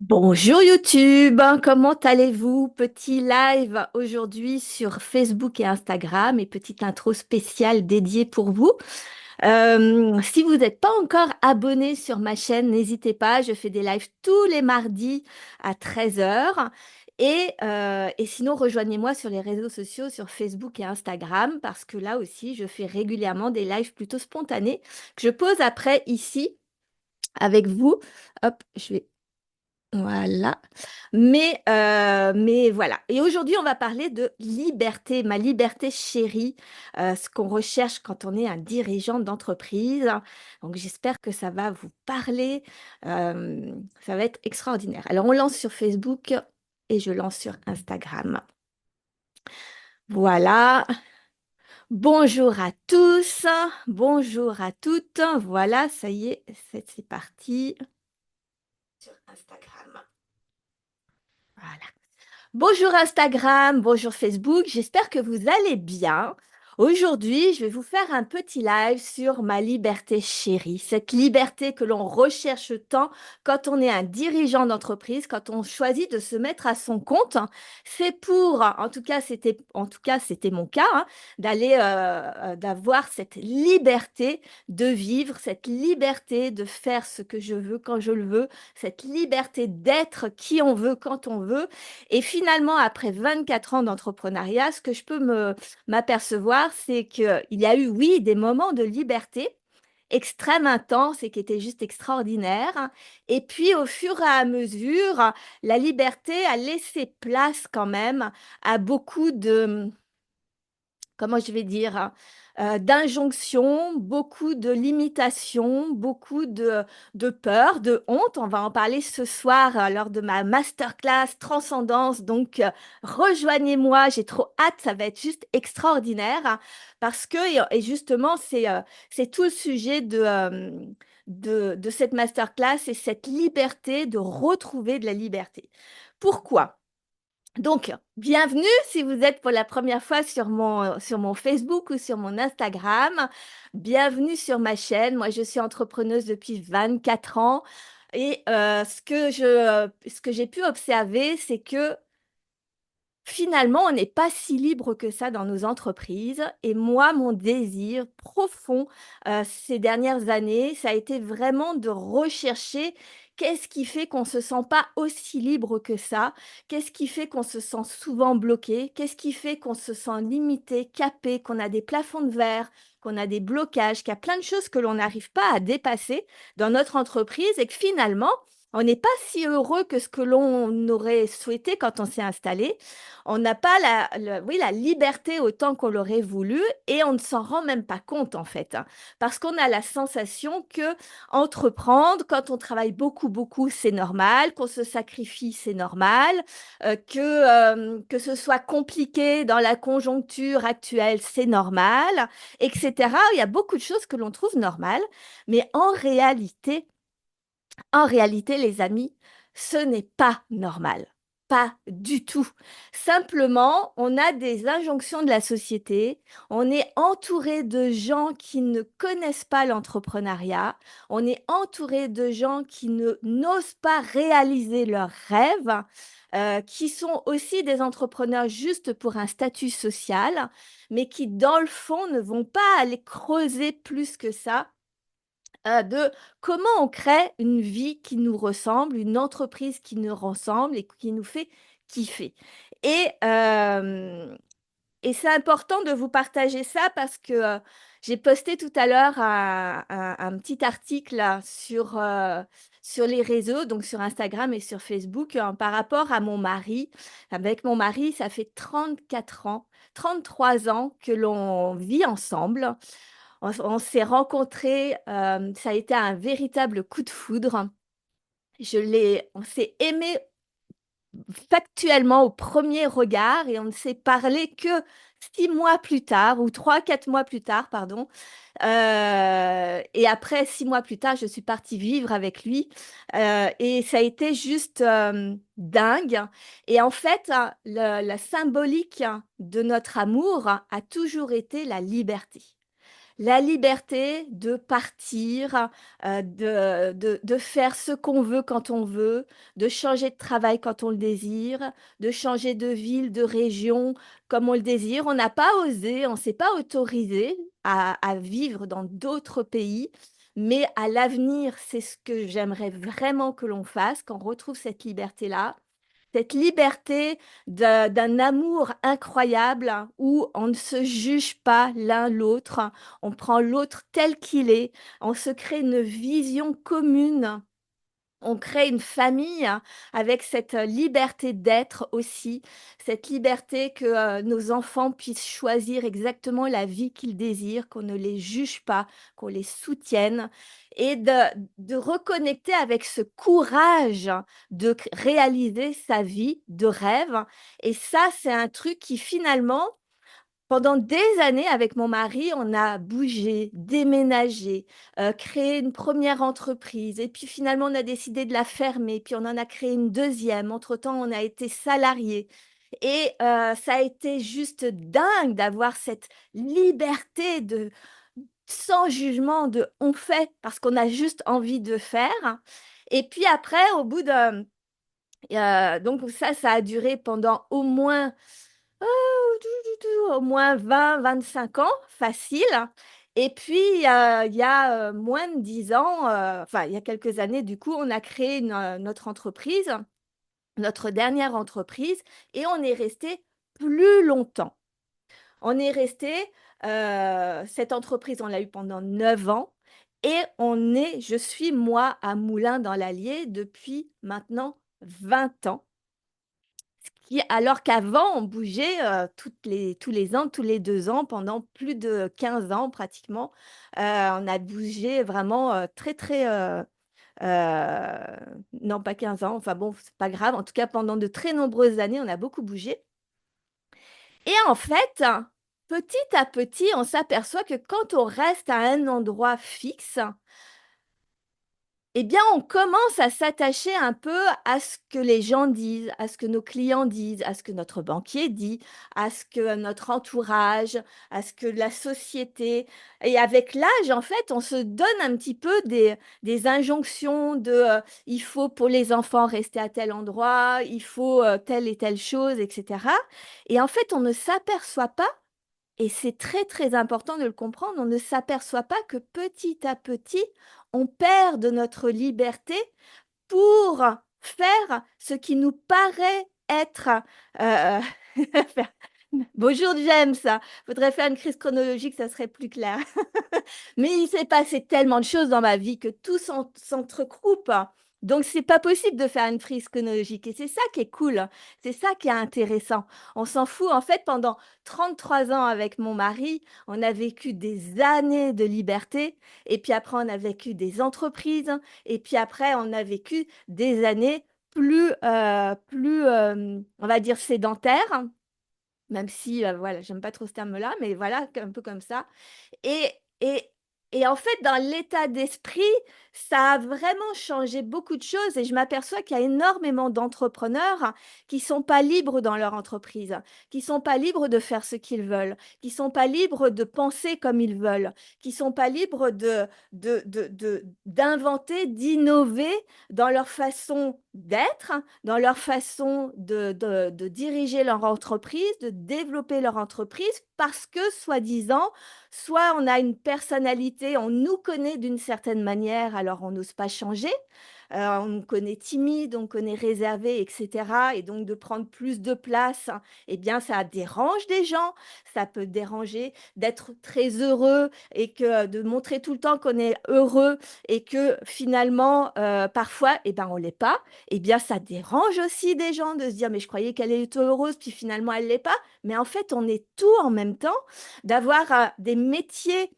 Bonjour YouTube, comment allez-vous? Petit live aujourd'hui sur Facebook et Instagram et petite intro spéciale dédiée pour vous. Si vous n'êtes pas encore abonné sur ma chaîne, n'hésitez pas, je fais des lives tous les mardis à 13 heures. Et sinon, rejoignez-moi sur les réseaux sociaux, sur Facebook et Instagram, parce que là aussi, je fais régulièrement des lives plutôt spontanés que je pose après ici avec vous. Hop, je vais voilà. Mais voilà. Et aujourd'hui, on va parler de liberté, ma liberté chérie, ce qu'on recherche quand on est un dirigeant d'entreprise. Donc, j'espère que ça va vous parler. Ça va être extraordinaire. Alors, on lance sur Facebook et je lance sur Instagram. Voilà. Bonjour à tous. Bonjour à toutes. Voilà, ça y est, c'est parti sur Instagram. Voilà. Bonjour Instagram, bonjour Facebook, j'espère que vous allez bien. Aujourd'hui, je vais vous faire un petit live sur ma liberté chérie, cette liberté que l'on recherche tant quand on est un dirigeant d'entreprise, quand on choisit de se mettre à son compte. C'est pour, en tout cas, c'était mon cas, d'avoir cette liberté de vivre, cette liberté de faire ce que je veux quand je le veux, cette liberté d'être qui on veut quand on veut. Et finalement, après 24 ans d'entrepreneuriat, ce que je peux m'apercevoir, c'est qu'il y a eu, oui, des moments de liberté extrême intense et qui étaient juste extraordinaires. Et puis, au fur et à mesure, la liberté a laissé place quand même à beaucoup de, comment je vais dire, d'injonctions, beaucoup de limitations, beaucoup de peur, de honte. On va en parler ce soir lors de ma masterclass Transcendance. Donc, rejoignez-moi, j'ai trop hâte, ça va être juste extraordinaire parce que, et justement, c'est tout le sujet de cette masterclass, c'est cette liberté de retrouver de la liberté. Pourquoi? Donc, bienvenue si vous êtes pour la première fois sur mon Facebook ou sur mon Instagram. Bienvenue sur ma chaîne. Moi, je suis entrepreneuse depuis 24 ans. Et ce que j'ai pu observer, c'est que finalement, on n'est pas si libre que ça dans nos entreprises. Et moi, mon désir profond ces dernières années, ça a été vraiment de rechercher qu'est-ce qui fait qu'on ne se sent pas aussi libre que ça, qu'est-ce qui fait qu'on se sent souvent bloqué, qu'est-ce qui fait qu'on se sent limité, capé, qu'on a des plafonds de verre, qu'on a des blocages, qu'il y a plein de choses que l'on n'arrive pas à dépasser dans notre entreprise et que finalement, on n'est pas si heureux que ce que l'on aurait souhaité quand on s'est installé. On n'a pas oui, la liberté autant qu'on l'aurait voulu et on ne s'en rend même pas compte en fait, parce qu'on a la sensation que entreprendre, quand on travaille beaucoup, beaucoup, c'est normal, qu'on se sacrifie, c'est normal, que ce soit compliqué dans la conjoncture actuelle, c'est normal, etc. Il y a beaucoup de choses que l'on trouve normales, mais en réalité, les amis, ce n'est pas normal. Pas du tout. Simplement, on a des injonctions de la société, on est entouré de gens qui ne connaissent pas l'entrepreneuriat, on est entouré de gens qui n'osent pas réaliser leurs rêves, qui sont aussi des entrepreneurs juste pour un statut social, mais qui, dans le fond, ne vont pas aller creuser plus que ça de comment on crée une vie qui nous ressemble, une entreprise qui nous ressemble et qui nous fait kiffer. Et, euh, et c'est important de vous partager ça parce que j'ai posté tout à l'heure un petit article là, sur les réseaux, donc sur Instagram et sur Facebook, par rapport à mon mari. Avec mon mari, ça fait 34 ans, 33 ans que l'on vit ensemble. On s'est rencontrés, ça a été un véritable coup de foudre. On s'est aimé factuellement au premier regard et on ne s'est parlé que 6 mois plus tard, ou 3, 4 mois plus tard, pardon. Et après 6 mois plus tard, je suis partie vivre avec lui et ça a été juste dingue. Et en fait, la symbolique de notre amour a toujours été la liberté. La liberté de partir, de faire ce qu'on veut quand on veut, de changer de travail quand on le désire, de changer de ville, de région comme on le désire. On n'a pas osé, on ne s'est pas autorisé à vivre dans d'autres pays, mais à l'avenir, c'est ce que j'aimerais vraiment que l'on fasse, qu'on retrouve cette liberté d'un amour incroyable où on ne se juge pas l'un l'autre, on prend l'autre tel qu'il est, on se crée une vision commune, on crée une famille avec cette liberté d'être aussi, cette liberté que nos enfants puissent choisir exactement la vie qu'ils désirent, qu'on ne les juge pas, qu'on les soutienne et de reconnecter avec ce courage de réaliser sa vie de rêve. Et ça, c'est un truc qui finalement, pendant des années, avec mon mari, on a bougé, déménagé, créé une première entreprise et puis finalement, on a décidé de la fermer, puis on en a créé une deuxième. Entre-temps, on a été salariés et ça a été juste dingue d'avoir cette liberté de sans jugement, de on fait parce qu'on a juste envie de faire et puis après, au bout de donc ça a duré pendant au moins au moins 20-25 ans, facile. Et puis, il y a moins de 10 ans, enfin, il y a quelques années, du coup, on a créé notre entreprise, notre dernière entreprise, et on est resté plus longtemps. On est resté, cette entreprise, on l'a eu pendant 9 ans, et je suis, moi, à Moulins dans l'Allier depuis maintenant 20 ans. Alors qu'avant, on bougeait tous les ans, tous les 2 ans, pendant plus de 15 ans pratiquement. On a bougé vraiment très, très... non, pas 15 ans, enfin bon, c'est pas grave. En tout cas, pendant de très nombreuses années, on a beaucoup bougé. Et en fait, petit à petit, on s'aperçoit que quand on reste à un endroit fixe, eh bien, on commence à s'attacher un peu à ce que les gens disent, à ce que nos clients disent, à ce que notre banquier dit, à ce que notre entourage, à ce que la société. Et avec l'âge, en fait, on se donne un petit peu des injonctions de il faut pour les enfants rester à tel endroit, il faut telle et telle chose, etc. Et en fait, on ne s'aperçoit pas et c'est très, très important de le comprendre. On ne s'aperçoit pas que petit à petit, on perd de notre liberté pour faire ce qui nous paraît être, heu faire bonjour James, faudrait faire une crise chronologique, ça serait plus clair. Mais il s'est passé tellement de choses dans ma vie que tout s'entrecoupe. Donc c'est pas possible de faire une frise chronologique et c'est ça qui est cool, c'est ça qui est intéressant. On s'en fout. En fait, pendant 33 ans avec mon mari, on a vécu des années de liberté et puis après on a vécu des entreprises et puis après on a vécu des années on va dire sédentaires, même si, voilà, j'aime pas trop ce terme-là, mais voilà, un peu comme ça. Et et et en fait, dans l'état d'esprit, ça a vraiment changé beaucoup de choses et je m'aperçois qu'il y a énormément d'entrepreneurs qui sont pas libres dans leur entreprise, qui sont pas libres de faire ce qu'ils veulent, qui sont pas libres de penser comme ils veulent, qui sont pas libres d'inventer, d'innover dans leur façon d'être, dans leur façon de diriger leur entreprise, de développer leur entreprise parce que soi-disant, soit on a une personnalité, on nous connaît d'une certaine manière, alors on n'ose pas changer. On nous connaît timide, on connaît réservé, et cetera et donc de prendre plus de place, eh bien ça dérange des gens. Ça peut déranger d'être très heureux et que de montrer tout le temps qu'on est heureux et que finalement, parfois, eh ben, on l'est pas. Eh bien, ça dérange aussi des gens de se dire: «Mais je croyais qu'elle était heureuse, puis finalement elle l'est pas». Mais en fait, on est tout en même temps, d'avoir, des métiers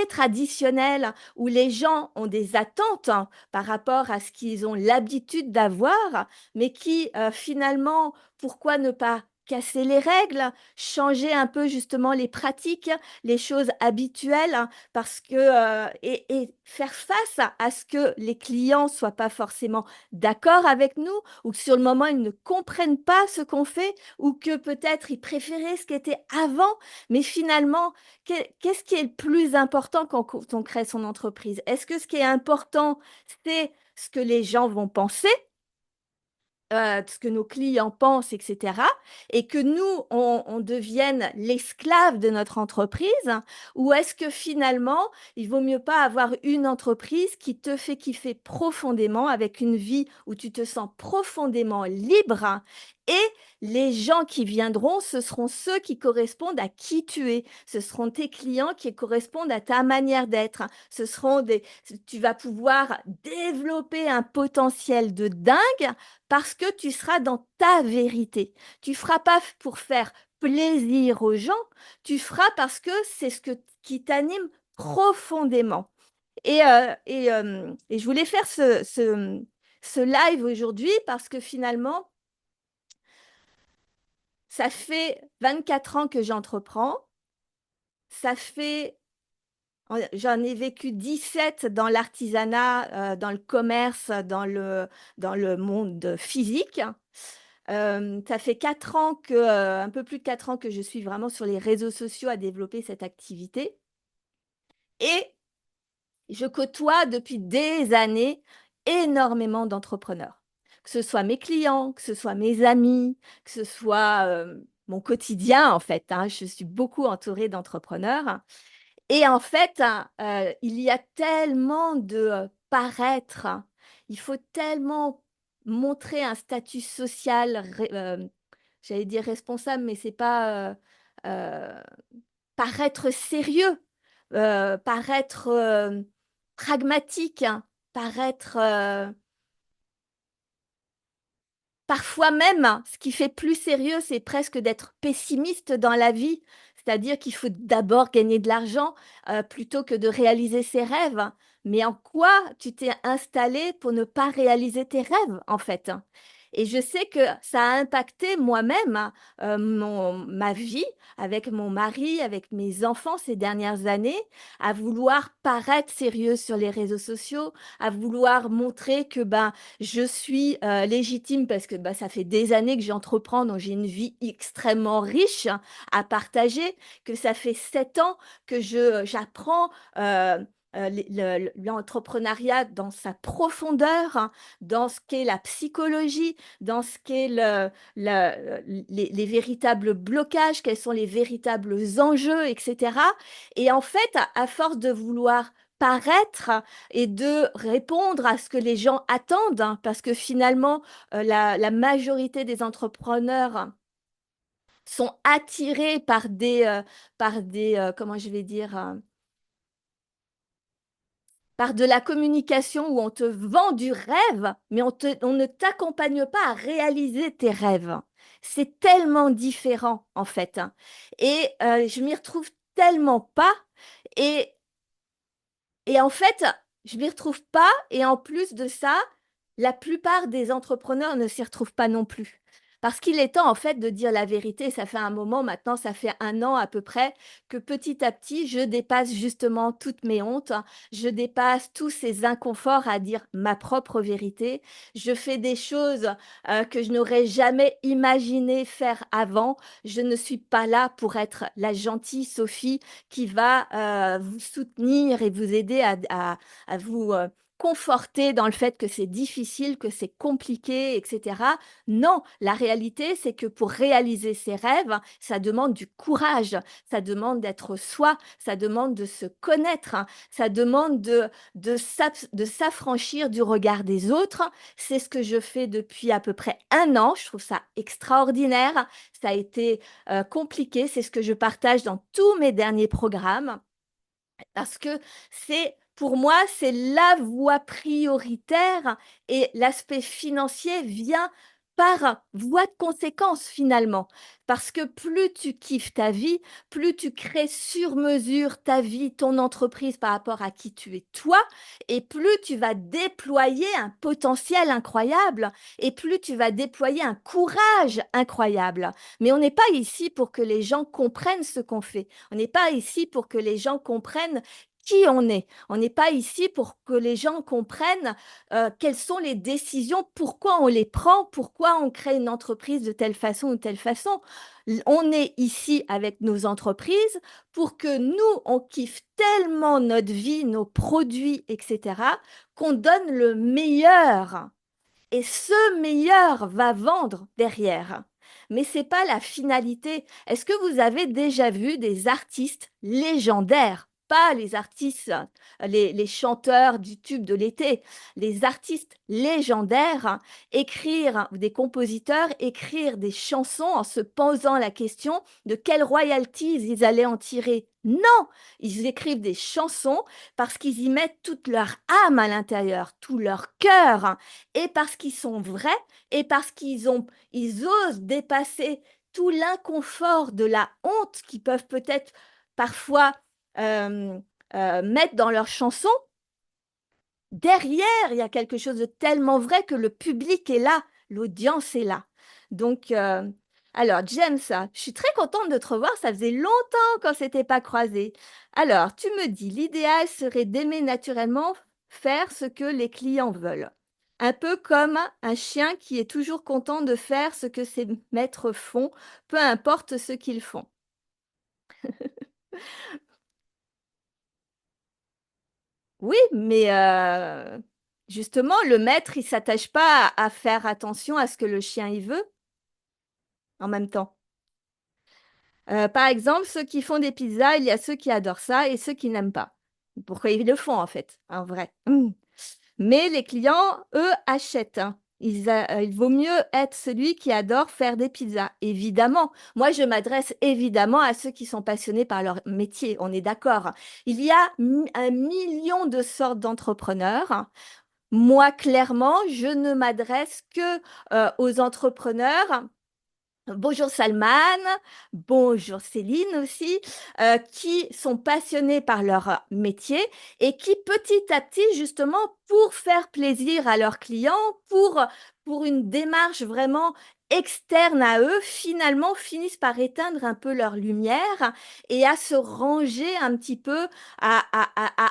traditionnels où les gens ont des attentes par rapport à ce qu'ils ont l'habitude d'avoir, mais qui, finalement, pourquoi ne pas casser les règles, changer un peu justement les pratiques, les choses habituelles, parce que et faire face à ce que les clients soient pas forcément d'accord avec nous, ou que sur le moment ils ne comprennent pas ce qu'on fait, ou que peut-être ils préféraient ce qui était avant. Mais finalement, qu'est-ce qui est le plus important quand on crée son entreprise? Est-ce que ce qui est important, c'est ce que les gens vont penser, ce que nos clients pensent, et cetera, et que nous, on devienne l'esclave de notre entreprise? Ou est-ce que finalement, il vaut mieux pas avoir une entreprise qui te fait kiffer profondément, avec une vie où tu te sens profondément libre, et les gens qui viendront, ce seront ceux qui correspondent à qui tu es. Ce seront tes clients qui correspondent à ta manière d'être. Ce seront tu vas pouvoir développer un potentiel de dingue parce que tu seras dans ta vérité. Tu feras pas pour faire plaisir aux gens, tu feras parce que c'est qui t'anime profondément. Et je voulais faire ce live aujourd'hui parce que finalement, ça fait 24 ans que j'entreprends. Ça fait, j'en ai vécu 17 dans l'artisanat, dans le commerce, dans le monde physique. Ça fait 4 ans que, un peu plus de 4 ans que je suis vraiment sur les réseaux sociaux à développer cette activité, et je côtoie depuis des années énormément d'entrepreneurs. Que ce soit mes clients, que ce soit mes amis, que ce soit, mon quotidien en fait, hein. Je suis beaucoup entourée d'entrepreneurs, et en fait, il y a tellement de, paraître. Il faut tellement montrer un statut social j'allais dire responsable, mais c'est pas, paraître sérieux, paraître, pragmatique, hein, paraître, parfois même, ce qui fait plus sérieux, c'est presque d'être pessimiste dans la vie. C'est-à-dire qu'il faut d'abord gagner de l'argent, plutôt que de réaliser ses rêves. Mais en quoi tu t'es installé pour ne pas réaliser tes rêves, en fait? Et je sais que ça a impacté moi-même, ma vie avec mon mari, avec mes enfants ces dernières années, à vouloir paraître sérieux sur les réseaux sociaux, à vouloir montrer que, ben, je suis, légitime parce que, bah, ça fait des années que j'entreprends, donc j'ai une vie extrêmement riche à partager, que ça fait 7 ans que j'apprends, l'entrepreneuriat dans sa profondeur, hein, dans ce qu'est la psychologie, dans ce qu'est les véritables blocages, quels sont les véritables enjeux, et cetera. Et en fait, à force de vouloir paraître et de répondre à ce que les gens attendent, hein, parce que finalement, la majorité des entrepreneurs sont attirés par des, comment je vais dire? Par de la communication où on te vend du rêve, mais on ne t'accompagne pas à réaliser tes rêves. C'est tellement différent, en fait, hein, et je m'y retrouve tellement pas, et en fait, je m'y retrouve pas, et en plus de ça, la plupart des entrepreneurs ne s'y retrouvent pas non plus. Parce qu'il est temps, en fait, de dire la vérité. Ça fait un moment maintenant, ça fait 1 an à peu près, que petit à petit, je dépasse justement toutes mes hontes. Je dépasse tous ces inconforts à dire ma propre vérité. Je fais des choses, que je n'aurais jamais imaginé faire avant. Je ne suis pas là pour être la gentille Sophie qui va, vous soutenir et vous aider à vous, conforter dans le fait que c'est difficile, que c'est compliqué, et cetera. Non, la réalité, c'est que pour réaliser ses rêves, ça demande du courage, ça demande d'être soi, ça demande de se connaître, hein, ça demande de s'affranchir du regard des autres. C'est ce que je fais depuis à peu près 1 an. Je trouve ça extraordinaire. Ça a été, compliqué. C'est ce que je partage dans tous mes derniers programmes. Parce que pour moi, c'est la voie prioritaire, et l'aspect financier vient par voie de conséquence finalement. Parce que plus tu kiffes ta vie, plus tu crées sur mesure ta vie, ton entreprise par rapport à qui tu es toi, et plus tu vas déployer un potentiel incroyable, et plus tu vas déployer un courage incroyable. Mais on n'est pas ici pour que les gens comprennent ce qu'on fait. On n'est pas ici pour que les gens comprennent qui on est. On n'est pas ici pour que les gens comprennent quelles sont les décisions, pourquoi on les prend, pourquoi on crée une entreprise de telle façon ou telle façon. On est ici avec nos entreprises pour que nous, on kiffe tellement notre vie, nos produits, etc., qu'on donne le meilleur. Et ce meilleur va vendre derrière. Mais ce n'est pas la finalité. Est-ce que vous avez déjà vu des artistes légendaires? Pas les artistes, les chanteurs du tube de l'été, les artistes légendaires écrire, des compositeurs écrire des chansons en se posant la question de quelles royalties ils allaient en tirer. Non, ils écrivent des chansons parce qu'ils y mettent toute leur âme à l'intérieur, tout leur cœur, et parce qu'ils sont vrais, et parce ils osent dépasser tout l'inconfort de la honte qu'ils peuvent peut-être parfois euh, mettre dans leurs chansons. Derrière, il y a quelque chose de tellement vrai que le public est là, l'audience est là. Donc, alors, James, je suis très contente de te revoir. Ça faisait longtemps qu'on ne s'était pas croisés. Alors, tu me dis, l'idéal serait d'aimer naturellement faire ce que les clients veulent. Un peu comme un chien qui est toujours content de faire ce que ses maîtres font, peu importe ce qu'ils font. Oui, mais justement, le maître, il s'attache pas à faire attention à ce que le chien il veut en même temps. Par exemple, ceux qui font des pizzas, il y a ceux qui adorent ça et ceux qui n'aiment pas. Pourquoi ils le font en fait, en vrai. Mais les clients, eux, achètent, hein. Il vaut mieux être celui qui adore faire des pizzas, évidemment. Moi, je m'adresse évidemment à ceux qui sont passionnés par leur métier, on est d'accord. Il y a un million de sortes d'entrepreneurs. Moi, clairement, je ne m'adresse que aux entrepreneurs. Bonjour Salman, bonjour Céline aussi, qui sont passionnés par leur métier et qui petit à petit, justement, pour faire plaisir à leurs clients, pour une démarche vraiment externe à eux, finalement finissent par éteindre un peu leur lumière et à se ranger un petit peu, à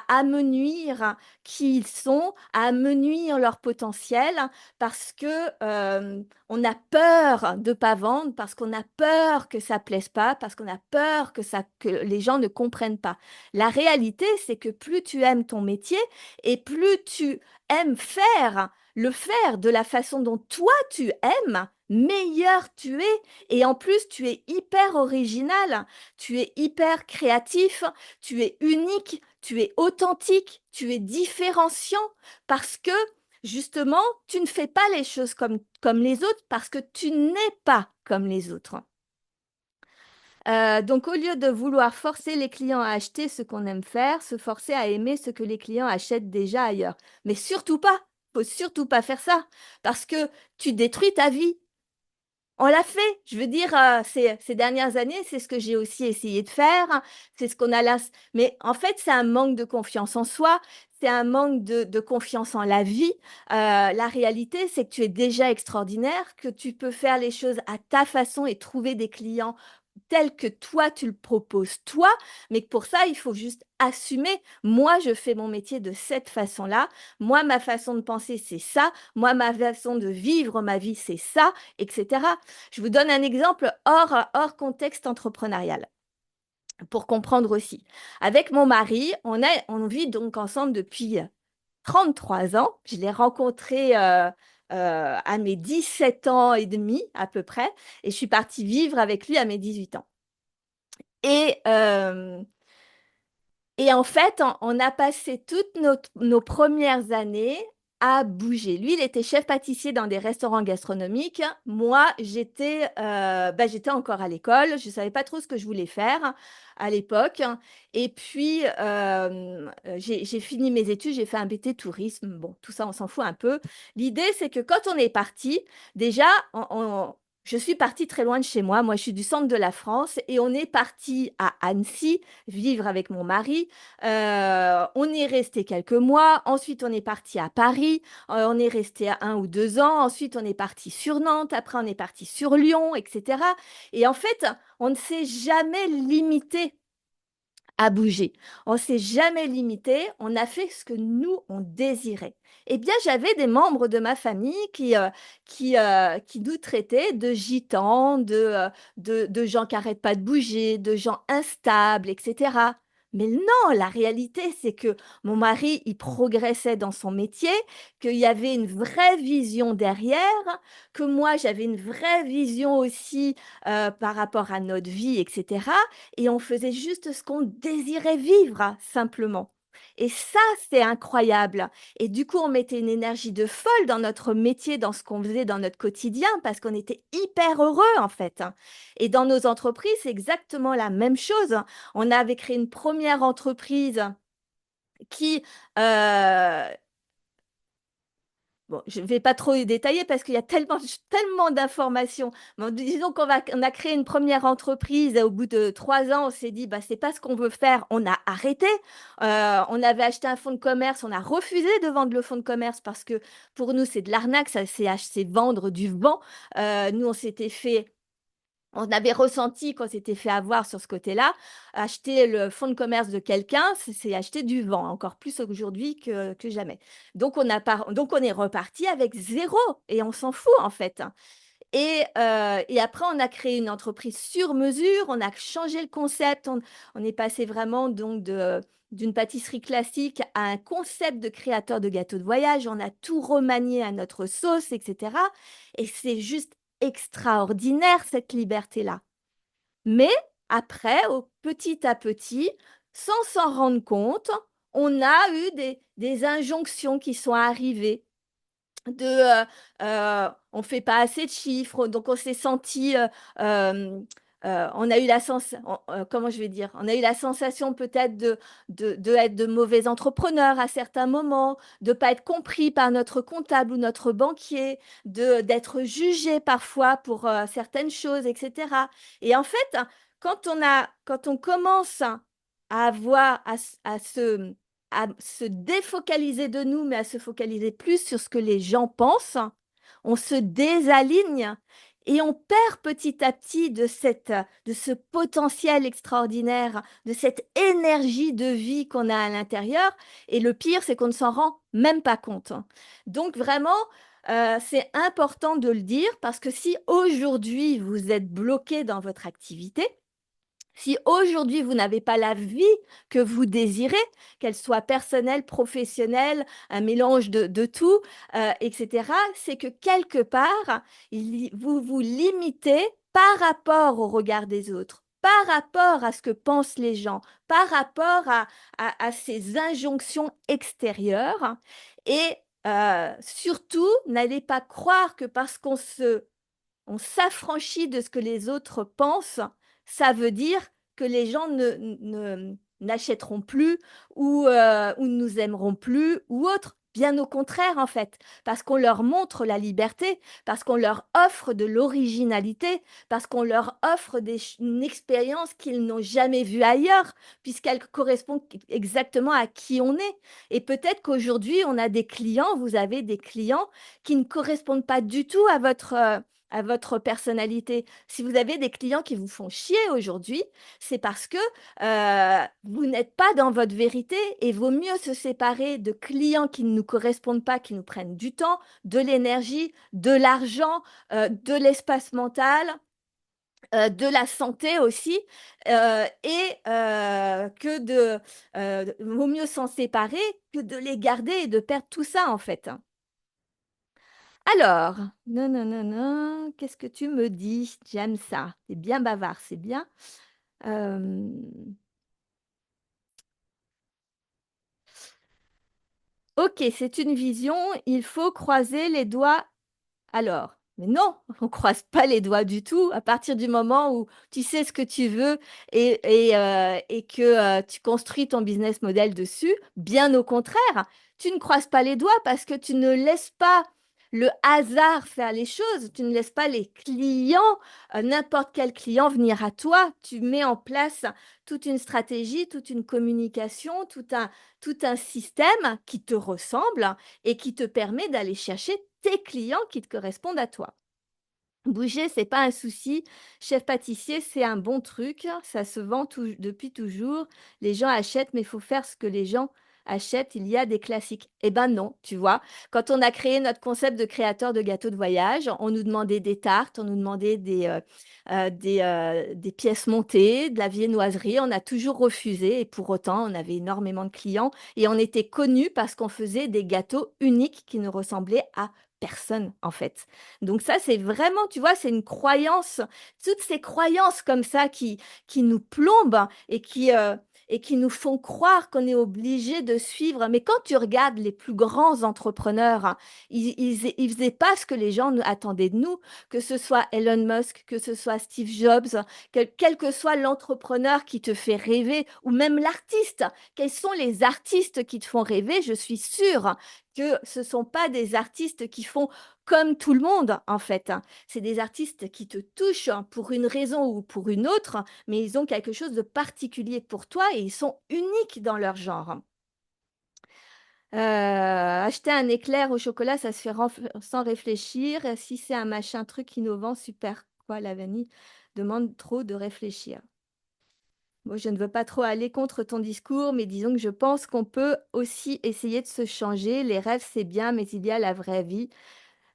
amenuire qui ils sont, à amenuire leur potentiel, parce que on a peur de pas vendre, parce qu'on a peur que ça plaise pas, parce qu'on a peur que les gens ne comprennent pas. La réalité, c'est que plus tu aimes ton métier et plus tu aimes le faire de la façon dont toi tu aimes, meilleur tu es. Et en plus, tu es hyper original, tu es hyper créatif, tu es unique, tu es authentique, tu es différenciant, parce que justement, tu ne fais pas les choses comme les autres parce que tu n'es pas comme les autres. Donc, au lieu de vouloir forcer les clients à acheter ce qu'on aime faire, se forcer à aimer ce que les clients achètent déjà ailleurs. Mais surtout pas, faut surtout pas faire ça parce que tu détruis ta vie. On l'a fait. Je veux dire, ces dernières années, c'est ce que j'ai aussi essayé de faire. C'est ce qu'on a là. Mais en fait, c'est un manque de confiance en soi. C'est un manque de confiance en la vie. La réalité, c'est que tu es déjà extraordinaire, que tu peux faire les choses à ta façon et trouver des clients tels que toi, tu le proposes, toi. Mais que pour ça, il faut juste assumer. Moi, je fais mon métier de cette façon-là. Moi, ma façon de penser, c'est ça. Moi, ma façon de vivre ma vie, c'est ça, etc. Je vous donne un exemple hors contexte entrepreneurial pour comprendre aussi. Avec mon mari, on vit donc ensemble depuis 33 ans. Je l'ai rencontré à mes 17 ans et demi à peu près, et je suis partie vivre avec lui à mes 18 ans. Et, et en fait, on a passé toutes nos premières années à bouger. Lui, il était chef pâtissier dans des restaurants gastronomiques. Moi, j'étais encore à l'école. Je ne savais pas trop ce que je voulais faire à l'époque. Et puis, j'ai fini mes études, j'ai fait un BT tourisme. Bon, tout ça, on s'en fout un peu. L'idée, c'est que quand on est parti, déjà, je suis partie très loin de chez moi. Moi, je suis du centre de la France et on est parti à Annecy vivre avec mon mari. On est resté quelques mois. Ensuite, on est parti à Paris. On est resté 1 ou 2 ans. Ensuite, on est parti sur Nantes. Après, on est parti sur Lyon, etc. Et en fait, on ne s'est jamais limité à bouger. On s'est jamais limité, on a fait ce que nous, on désirait. Eh bien, j'avais des membres de ma famille qui nous traitaient de gitans, de gens qui n'arrêtent pas de bouger, de gens instables, etc. Mais non, la réalité, c'est que mon mari, il progressait dans son métier, qu'il y avait une vraie vision derrière, que moi, j'avais une vraie vision aussi par rapport à notre vie, etc. Et on faisait juste ce qu'on désirait vivre, simplement. Et ça, c'est incroyable. Et du coup, on mettait une énergie de folle dans notre métier, dans ce qu'on faisait dans notre quotidien, parce qu'on était hyper heureux, en fait. Et dans nos entreprises, c'est exactement la même chose. On avait créé une première entreprise qui, euh, bon, je ne vais pas trop y détailler parce qu'il y a tellement d'informations. Bon, disons on a créé une première entreprise et au bout de 3 ans, on s'est dit, bah, c'est pas ce qu'on veut faire. On a arrêté. On avait acheté un fonds de commerce. On a refusé de vendre le fonds de commerce parce que pour nous, c'est de l'arnaque. Ça, c'est vendre du vent. Nous, on avait ressenti qu'on s'était fait avoir sur ce côté-là. Acheter le fonds de commerce de quelqu'un, c'est acheter du vent, encore plus aujourd'hui que jamais. Donc, on est reparti avec zéro et on s'en fout en fait. Et après, on a créé une entreprise sur mesure, on a changé le concept, on est passé vraiment donc d'une pâtisserie classique à un concept de créateur de gâteaux de voyage. On a tout remanié à notre sauce, etc. Et c'est juste extraordinaire cette liberté-là. Mais après, petit à petit, sans s'en rendre compte, on a eu des injonctions qui sont arrivées on fait pas assez de chiffres, donc on s'est senti, on a eu comment je vais dire, on a eu la sensation peut-être de être de mauvais entrepreneurs à certains moments, de pas être compris par notre comptable ou notre banquier, d'être jugé parfois pour certaines choses, etc. Et en fait, quand on commence à avoir, à se défocaliser de nous, mais à se focaliser plus sur ce que les gens pensent, on se désaligne et on perd petit à petit de ce potentiel extraordinaire, de cette énergie de vie qu'on a à l'intérieur. Et le pire, c'est qu'on ne s'en rend même pas compte. Donc vraiment, c'est important de le dire parce que si aujourd'hui vous êtes bloqué dans votre activité, si aujourd'hui vous n'avez pas la vie que vous désirez, qu'elle soit personnelle, professionnelle, un mélange de tout, etc., c'est que quelque part, vous vous limitez par rapport au regard des autres, par rapport à ce que pensent les gens, par rapport à ces injonctions extérieures. Et surtout, n'allez pas croire que parce on s'affranchit de ce que les autres pensent, ça veut dire que les gens n'achèteront plus ou ne nous aimeront plus ou autre. Bien au contraire, en fait, parce qu'on leur montre la liberté, parce qu'on leur offre de l'originalité, parce qu'on leur offre une expérience qu'ils n'ont jamais vue ailleurs, puisqu'elle correspond exactement à qui on est. Et peut-être qu'aujourd'hui, on a des clients, vous avez des clients qui ne correspondent pas du tout à votre personnalité. Si vous avez des clients qui vous font chier aujourd'hui, c'est parce que vous n'êtes pas dans votre vérité et vaut mieux se séparer de clients qui ne nous correspondent pas, qui nous prennent du temps, de l'énergie, de l'argent, de l'espace mental. De la santé aussi, vaut mieux s'en séparer que de les garder et de perdre tout ça en fait. Alors, non, non, non, non, qu'est-ce que tu me dis? J'aime ça. C'est bien bavard, c'est bien. Euh, Ok, c'est une vision, il faut croiser les doigts alors. Mais non, on croise pas les doigts du tout. À partir du moment où tu sais ce que tu veux et que tu construis ton business model dessus, bien au contraire, tu ne croises pas les doigts parce que tu ne laisses pas le hasard faire les choses. Tu ne laisses pas les clients, n'importe quel client venir à toi. Tu mets en place toute une stratégie, toute une communication, tout un système qui te ressemble et qui te permet d'aller chercher tes clients qui te correspondent à toi. Bouger, c'est pas un souci. Chef pâtissier, c'est un bon truc. Ça se vend depuis toujours. Les gens achètent, mais il faut faire ce que les gens achètent. Il y a des classiques. Eh ben non, tu vois. Quand on a créé notre concept de créateur de gâteaux de voyage, on nous demandait des tartes, on nous demandait des pièces montées, de la viennoiserie. On a toujours refusé et pour autant, on avait énormément de clients et on était connus parce qu'on faisait des gâteaux uniques qui ne ressemblaient à personne en fait. Donc ça, c'est vraiment, tu vois, c'est une croyance, toutes ces croyances comme ça qui nous plombent et qui nous font croire qu'on est obligé de suivre. Mais quand tu regardes les plus grands entrepreneurs, hein, ils faisaient pas ce que les gens attendaient de nous, que ce soit Elon Musk, que ce soit Steve Jobs, quel que soit l'entrepreneur qui te fait rêver, ou même l'artiste. Quels sont les artistes qui te font rêver? Je suis sûre que ce ne sont pas des artistes qui font comme tout le monde, en fait. C'est des artistes qui te touchent pour une raison ou pour une autre, mais ils ont quelque chose de particulier pour toi et ils sont uniques dans leur genre. Acheter un éclair au chocolat, ça se fait sans réfléchir. Si c'est un machin truc innovant, super. Quoi, la vanille demande trop de réfléchir. Moi, je ne veux pas trop aller contre ton discours, mais disons que je pense qu'on peut aussi essayer de se changer. Les rêves, c'est bien, mais il y a la vraie vie.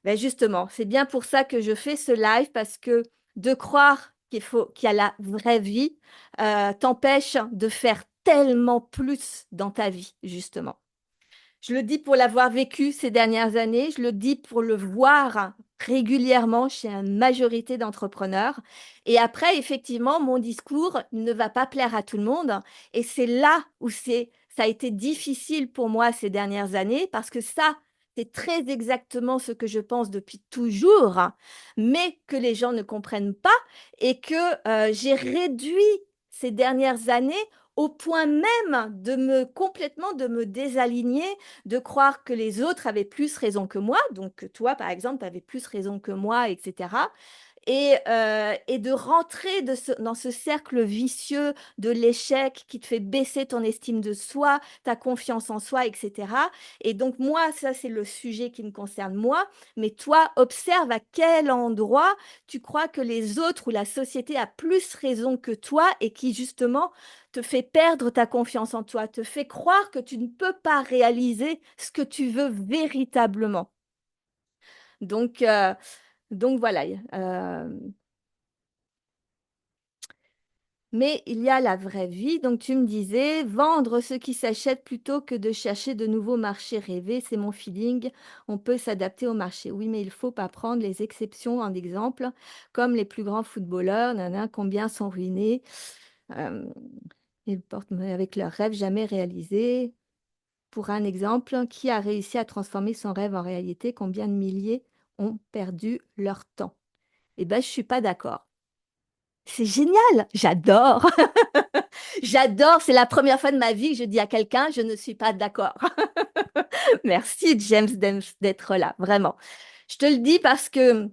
Ben justement, c'est bien pour ça que je fais ce live parce que de croire qu'il y a la vraie vie t'empêche de faire tellement plus dans ta vie, justement. Je le dis pour l'avoir vécu ces dernières années, je le dis pour le voir régulièrement chez une majorité d'entrepreneurs. Et après, effectivement, mon discours ne va pas plaire à tout le monde. Et c'est là où ça a été difficile pour moi ces dernières années parce que ça, c'est très exactement ce que je pense depuis toujours, mais que les gens ne comprennent pas et que j'ai réduit ces dernières années au point même de me complètement de me désaligner, de croire que les autres avaient plus raison que moi, donc que toi, par exemple, tu avais plus raison que moi, etc. Et de rentrer dans ce cercle vicieux de l'échec qui te fait baisser ton estime de soi, ta confiance en soi, etc. Et donc, moi, ça, c'est le sujet qui me concerne moi. Mais toi, observe à quel endroit tu crois que les autres ou la société a plus raison que toi et qui, justement, te fait perdre ta confiance en toi, te fait croire que tu ne peux pas réaliser ce que tu veux véritablement. Donc, euh, donc voilà. Mais il y a la vraie vie. Donc tu me disais, vendre ce qui s'achète plutôt que de chercher de nouveaux marchés rêvés, c'est mon feeling. On peut s'adapter au marché. Oui, mais il faut pas prendre les exceptions en exemple, comme les plus grands footballeurs, combien sont ruinés. Euh, ils portent avec leurs rêves jamais réalisés. Pour un exemple, qui a réussi à transformer son rêve en réalité? Combien de milliers ont perdu leur temps? Eh ben, je suis pas d'accord. C'est génial, j'adore. J'adore, c'est la première fois de ma vie que je dis à quelqu'un, je ne suis pas d'accord. Merci James d'être là, vraiment. Je te le dis parce que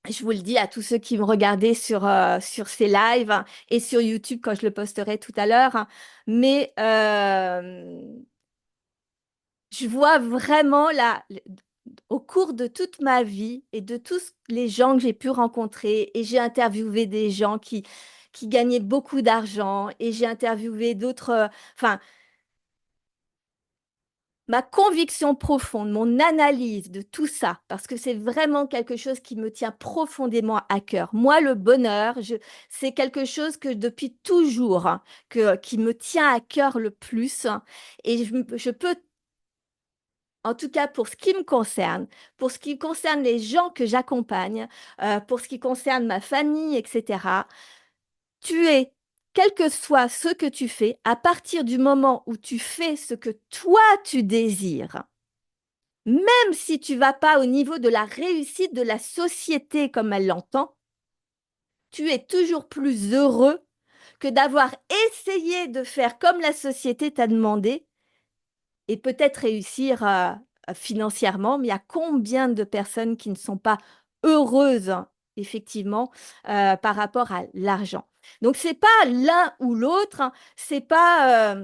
je vous le dis à tous ceux qui me regardaient sur ces lives et sur YouTube quand je le posterai tout à l'heure. Mais je vois vraiment au cours de toute ma vie et de tous les gens que j'ai pu rencontrer, et j'ai interviewé des gens qui gagnaient beaucoup d'argent, et j'ai interviewé d'autres, enfin, ma conviction profonde, mon analyse de tout ça, parce que c'est vraiment quelque chose qui me tient profondément à cœur. Moi, le bonheur, c'est quelque chose que depuis toujours, hein, qui me tient à cœur le plus. Et je peux en tout cas, pour ce qui me concerne, pour ce qui concerne les gens que j'accompagne, pour ce qui concerne ma famille, etc., tu es, quel que soit ce que tu fais, à partir du moment où tu fais ce que toi tu désires, Même si tu vas pas au niveau de la réussite de la société comme elle l'entend, tu es toujours plus heureux que d'avoir essayé de faire comme la société t'a demandé et peut-être réussir financièrement, mais il y a combien de personnes qui ne sont pas heureuses, hein, effectivement, par rapport à l'argent. Donc, c'est pas l'un ou l'autre, hein, c'est pas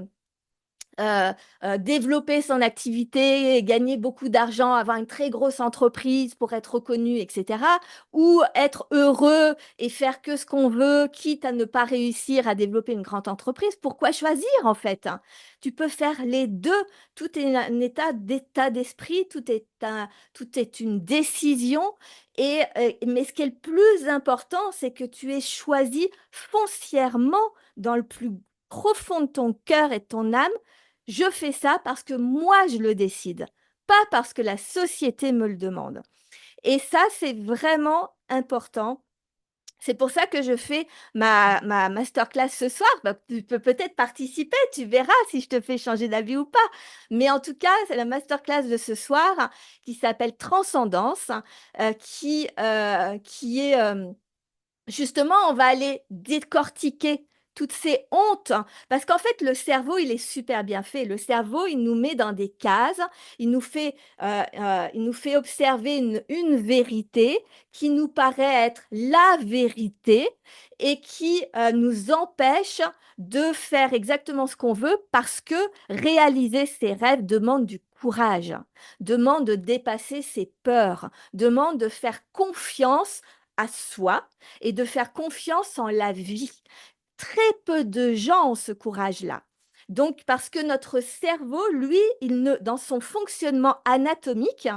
euh, développer son activité, gagner beaucoup d'argent, avoir une très grosse entreprise pour être reconnu, etc. Ou être heureux et faire que ce qu'on veut, quitte à ne pas réussir à développer une grande entreprise. Pourquoi choisir en fait, hein? Tu peux faire les deux. Tout est un d'état d'esprit, tout est une décision. Mais ce qui est le plus important, c'est que tu aies choisi foncièrement dans le plus profond de ton cœur et de ton âme, je fais ça parce que moi, je le décide, pas parce que la société me le demande. Et ça, c'est vraiment important. C'est pour ça que je fais ma masterclass ce soir. Bah, tu peux peut-être participer, tu verras si je te fais changer d'avis ou pas. Mais en tout cas, c'est la masterclass de ce soir, hein, qui s'appelle Transcendance, qui est justement, on va aller décortiquer toutes ces hontes, hein, parce qu'en fait, le cerveau, il est super bien fait. Le cerveau, il nous met dans des cases, il nous fait observer une vérité qui nous paraît être la vérité et qui nous empêche de faire exactement ce qu'on veut parce que réaliser ses rêves demande du courage, demande de dépasser ses peurs, demande de faire confiance à soi et de faire confiance en la vie. Très peu de gens ont ce courage-là. Donc, parce que notre cerveau, lui, dans son fonctionnement anatomique,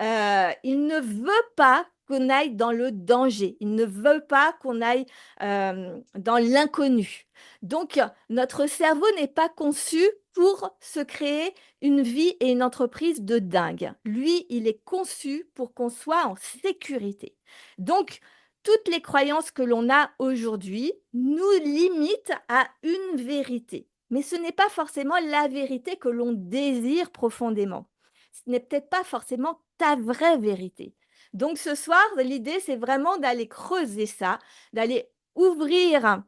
il ne veut pas qu'on aille dans le danger. Il ne veut pas qu'on aille dans l'inconnu. Donc, notre cerveau n'est pas conçu pour se créer une vie et une entreprise de dingue. Lui, il est conçu pour qu'on soit en sécurité. Donc, toutes les croyances que l'on a aujourd'hui nous limitent à une vérité. Mais ce n'est pas forcément la vérité que l'on désire profondément. Ce n'est peut-être pas forcément ta vraie vérité. Donc ce soir, l'idée, c'est vraiment d'aller creuser ça, d'aller ouvrir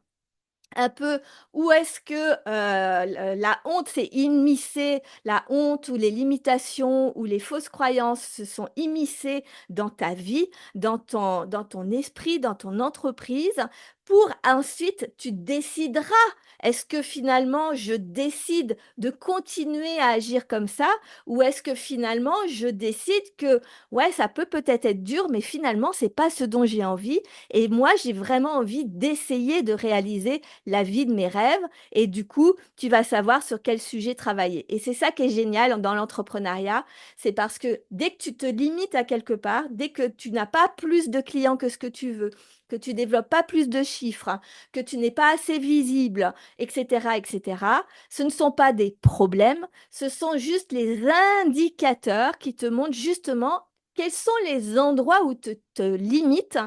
un peu où est-ce que la honte s'est immiscée, la honte ou les limitations ou les fausses croyances se sont immiscées dans ta vie, dans ton esprit, dans ton entreprise, pour ensuite tu décideras, est-ce que finalement je décide de continuer à agir comme ça ou est-ce que finalement je décide que ouais, ça peut peut-être être dur, mais finalement c'est pas ce dont j'ai envie et moi j'ai vraiment envie d'essayer de réaliser la vie de mes rêves et du coup, tu vas savoir sur quel sujet travailler. Et c'est ça qui est génial dans l'entrepreneuriat, c'est parce que dès que tu te limites à quelque part, dès que tu n'as pas plus de clients que ce que tu veux, que tu développes pas plus de chiffres, hein, que tu n'es pas assez visible, etc., etc., ce ne sont pas des problèmes, ce sont juste les indicateurs qui te montrent justement quels sont les endroits où te limites,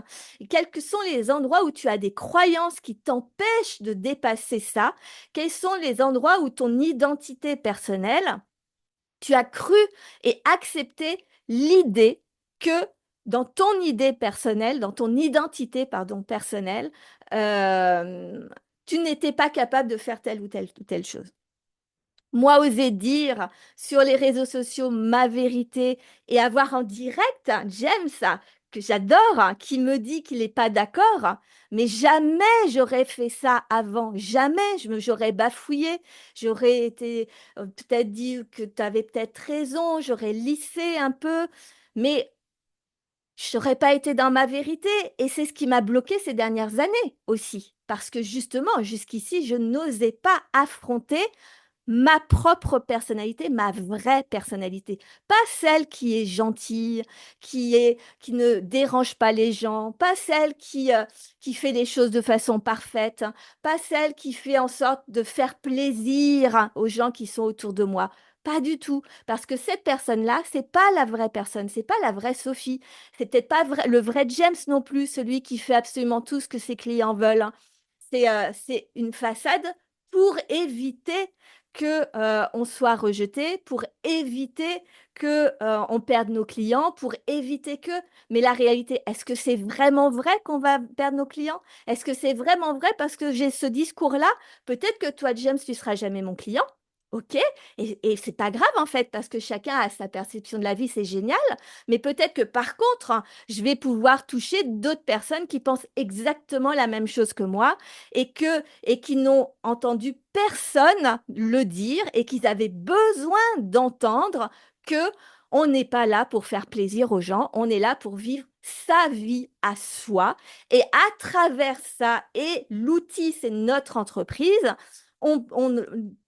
quels sont les endroits où tu as des croyances qui t'empêchent de dépasser ça, quels sont les endroits où ton identité personnelle, tu as cru et accepté l'idée que dans ton idée personnelle, dans ton identité, pardon, personnelle, tu n'étais pas capable de faire telle ou telle chose. Moi, oser dire sur les réseaux sociaux ma vérité et avoir en direct James, que j'adore, qui me dit qu'il n'est pas d'accord, mais jamais j'aurais fait ça avant, jamais j'aurais bafouillé, j'aurais été peut-être dit que tu avais peut-être raison, j'aurais lissé un peu, mais je n'aurais pas été dans ma vérité et c'est ce qui m'a bloqué ces dernières années aussi, parce que justement, jusqu'ici, je n'osais pas affronter ma propre personnalité, ma vraie personnalité, pas celle qui est gentille, qui ne dérange pas les gens, pas celle qui fait les choses de façon parfaite, hein, pas celle qui fait en sorte de faire plaisir aux gens qui sont autour de moi. Pas du tout, parce que cette personne-là, c'est pas la vraie personne, c'est pas la vraie Sophie, c'est peut-être pas le vrai James non plus, celui qui fait absolument tout ce que ses clients veulent, hein. C'est une façade pour éviter que on soit rejeté, pour éviter que on perde nos clients, pour éviter que. Mais la réalité, est-ce que c'est vraiment vrai qu'on va perdre nos clients? Est-ce que c'est vraiment vrai parce que j'ai ce discours-là? Peut-être que toi, James, tu seras jamais mon client. Ok, et c'est pas grave en fait, parce que chacun a sa perception de la vie, c'est génial. Mais peut-être que par contre, hein, je vais pouvoir toucher d'autres personnes qui pensent exactement la même chose que moi et qui n'ont entendu personne le dire et qu'ils avaient besoin d'entendre que on n'est pas là pour faire plaisir aux gens, on est là pour vivre sa vie à soi. Et à travers ça, et l'outil, c'est notre entreprise, on, on,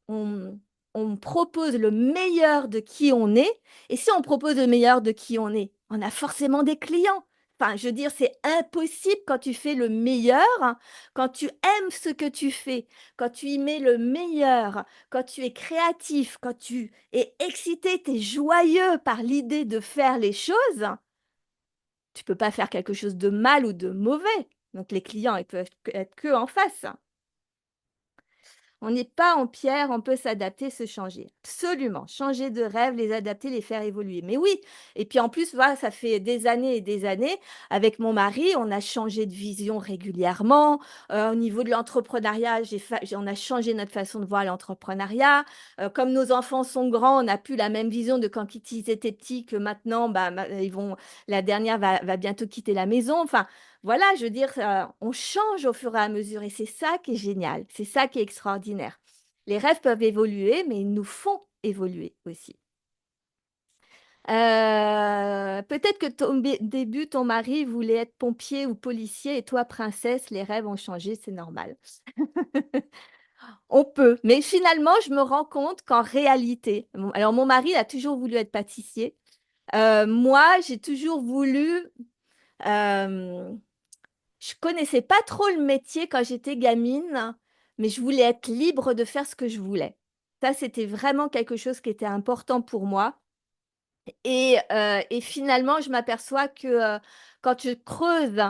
on, on propose le meilleur de qui on est. Et si on propose le meilleur de qui on a forcément des clients. Enfin, je veux dire, c'est impossible quand tu fais le meilleur, hein, quand tu aimes ce que tu fais, quand tu y mets le meilleur, quand tu es créatif, quand tu es excité, tu es joyeux par l'idée de faire les choses, tu peux pas faire quelque chose de mal ou de mauvais. Donc les clients, ils peuvent être que en face. On n'est pas en pierre, on peut s'adapter, se changer. Absolument. Changer de rêve, les adapter, les faire évoluer. Mais oui. Et puis en plus, voilà, ça fait des années et des années. Avec mon mari, on a changé de vision régulièrement. Au niveau de l'entrepreneuriat, on a changé notre façon de voir l'entrepreneuriat. Comme nos enfants sont grands, on n'a plus la même vision de quand ils étaient petits que maintenant, bah, la dernière va bientôt quitter la maison. Enfin, voilà, je veux dire, on change au fur et à mesure et c'est ça qui est génial, c'est ça qui est extraordinaire. Les rêves peuvent évoluer, mais ils nous font évoluer aussi. Peut-être que début, ton mari voulait être pompier ou policier et toi, princesse, les rêves ont changé, c'est normal. On peut, mais finalement, je me rends compte qu'en réalité, alors mon mari il a toujours voulu être pâtissier. Moi, j'ai toujours voulu euh, je connaissais pas trop le métier quand j'étais gamine, mais je voulais être libre de faire ce que je voulais. Ça, c'était vraiment quelque chose qui était important pour moi. Et finalement, je m'aperçois que quand je creuse,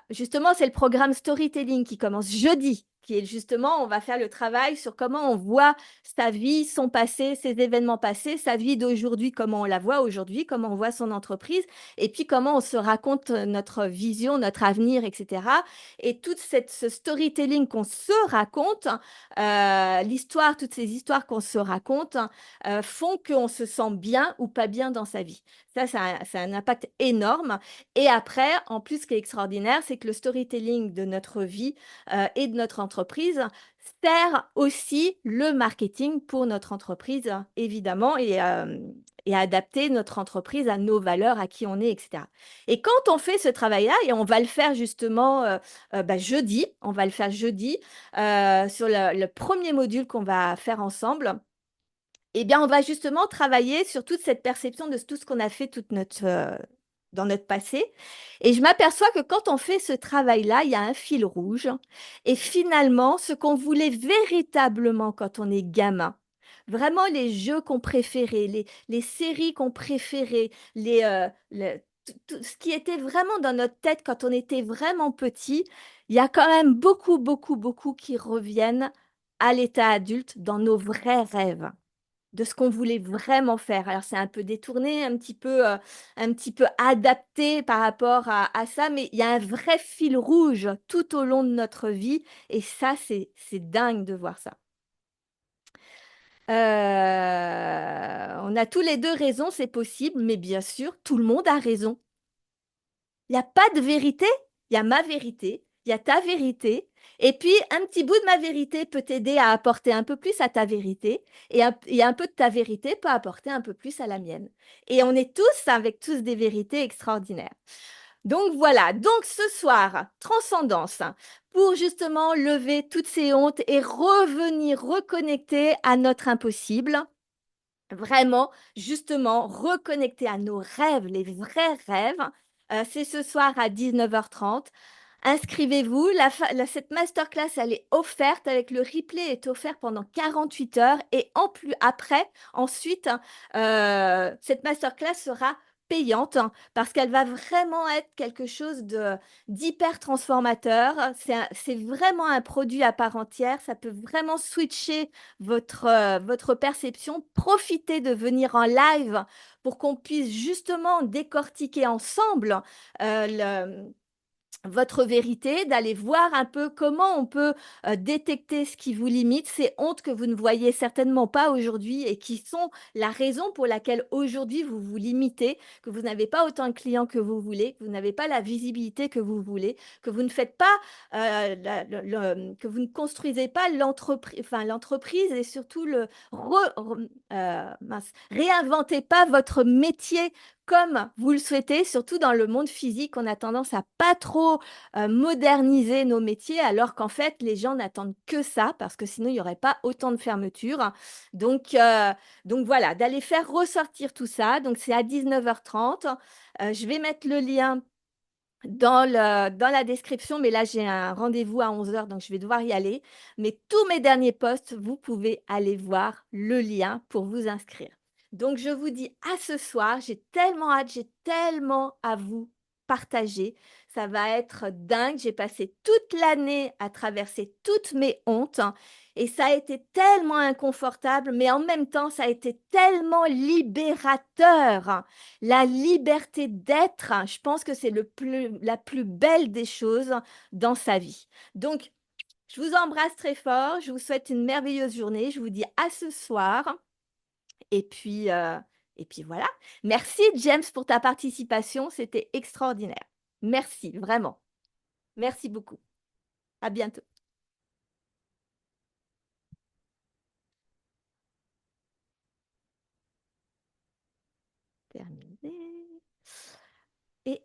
justement, c'est le programme Storytelling qui commence jeudi, qui est justement, on va faire le travail sur comment on voit sa vie, son passé, ses événements passés, sa vie d'aujourd'hui, comment on la voit aujourd'hui, comment on voit son entreprise, et puis comment on se raconte notre vision, notre avenir, etc. Et ce storytelling qu'on se raconte, l'histoire, toutes ces histoires qu'on se raconte, font qu'on se sent bien ou pas bien dans sa vie. Ça a un impact énorme. Et après, en plus, ce qui est extraordinaire, c'est que le storytelling de notre vie et de notre entreprise sert aussi le marketing pour notre entreprise, évidemment, et à adapter notre entreprise à nos valeurs, à qui on est, etc. Et quand on fait ce travail-là, et on va le faire justement jeudi, on va le faire jeudi sur le premier module qu'on va faire ensemble, eh bien, on va justement travailler sur toute cette perception de tout ce qu'on a fait dans notre passé. Et je m'aperçois que quand on fait ce travail-là, il y a un fil rouge. Et finalement, ce qu'on voulait véritablement quand on est gamin, vraiment les jeux qu'on préférait, les séries qu'on préférait, ce qui était vraiment dans notre tête quand on était vraiment petit, il y a quand même beaucoup, beaucoup, beaucoup qui reviennent à l'état adulte dans nos vrais rêves de ce qu'on voulait vraiment faire. Alors c'est un peu détourné, un petit peu adapté par rapport à ça, mais il y a un vrai fil rouge tout au long de notre vie, et ça, c'est dingue de voir ça. On a tous les deux raison, c'est possible, mais bien sûr, tout le monde a raison. Il n'y a pas de vérité, il y a ma vérité, il y a ta vérité, et puis un petit bout de ma vérité peut t'aider à apporter un peu plus à ta vérité, et un peu de ta vérité peut apporter un peu plus à la mienne. Et on est tous avec tous des vérités extraordinaires. Donc voilà, donc ce soir, transcendance, pour justement lever toutes ces hontes et revenir reconnecter à notre impossible. Vraiment, justement, reconnecter à nos rêves, les vrais rêves. C'est ce soir à 19h30. Inscrivez-vous. Cette masterclass, elle est offerte avec le replay est offert pendant 48 heures. Et en plus, après, ensuite, cette masterclass sera payante, hein, parce qu'elle va vraiment être quelque chose de d'hyper transformateur. C'est vraiment un produit à part entière. Ça peut vraiment switcher votre perception. Profitez de venir en live pour qu'on puisse justement décortiquer ensemble votre vérité, d'aller voir un peu comment on peut détecter ce qui vous limite, ces hontes que vous ne voyez certainement pas aujourd'hui et qui sont la raison pour laquelle aujourd'hui vous vous limitez, que vous n'avez pas autant de clients que vous voulez, que vous n'avez pas la visibilité que vous voulez, que vous ne faites pas, que vous ne construisez pas l'entreprise, enfin l'entreprise et surtout réinventez pas votre métier comme vous le souhaitez, surtout dans le monde physique, on a tendance à pas trop moderniser nos métiers, alors qu'en fait, les gens n'attendent que ça, parce que sinon, il n'y aurait pas autant de fermetures. Donc, euh, donc voilà, d'aller faire ressortir tout ça. Donc, c'est à 19h30. Je vais mettre le lien dans la description, mais là, j'ai un rendez-vous à 11h, donc je vais devoir y aller. Mais tous mes derniers posts, vous pouvez aller voir le lien pour vous inscrire. Donc, je vous dis à ce soir. J'ai tellement hâte, j'ai tellement à vous partager. Ça va être dingue. J'ai passé toute l'année à traverser toutes mes hontes. Et ça a été tellement inconfortable, mais en même temps, ça a été tellement libérateur. La liberté d'être, je pense que c'est la plus belle des choses dans sa vie. Donc, je vous embrasse très fort. Je vous souhaite une merveilleuse journée. Je vous dis à ce soir. Et puis, euh, et puis voilà. Merci, James, pour ta participation. C'était extraordinaire. Merci, vraiment. Merci beaucoup. À bientôt. Terminé. Et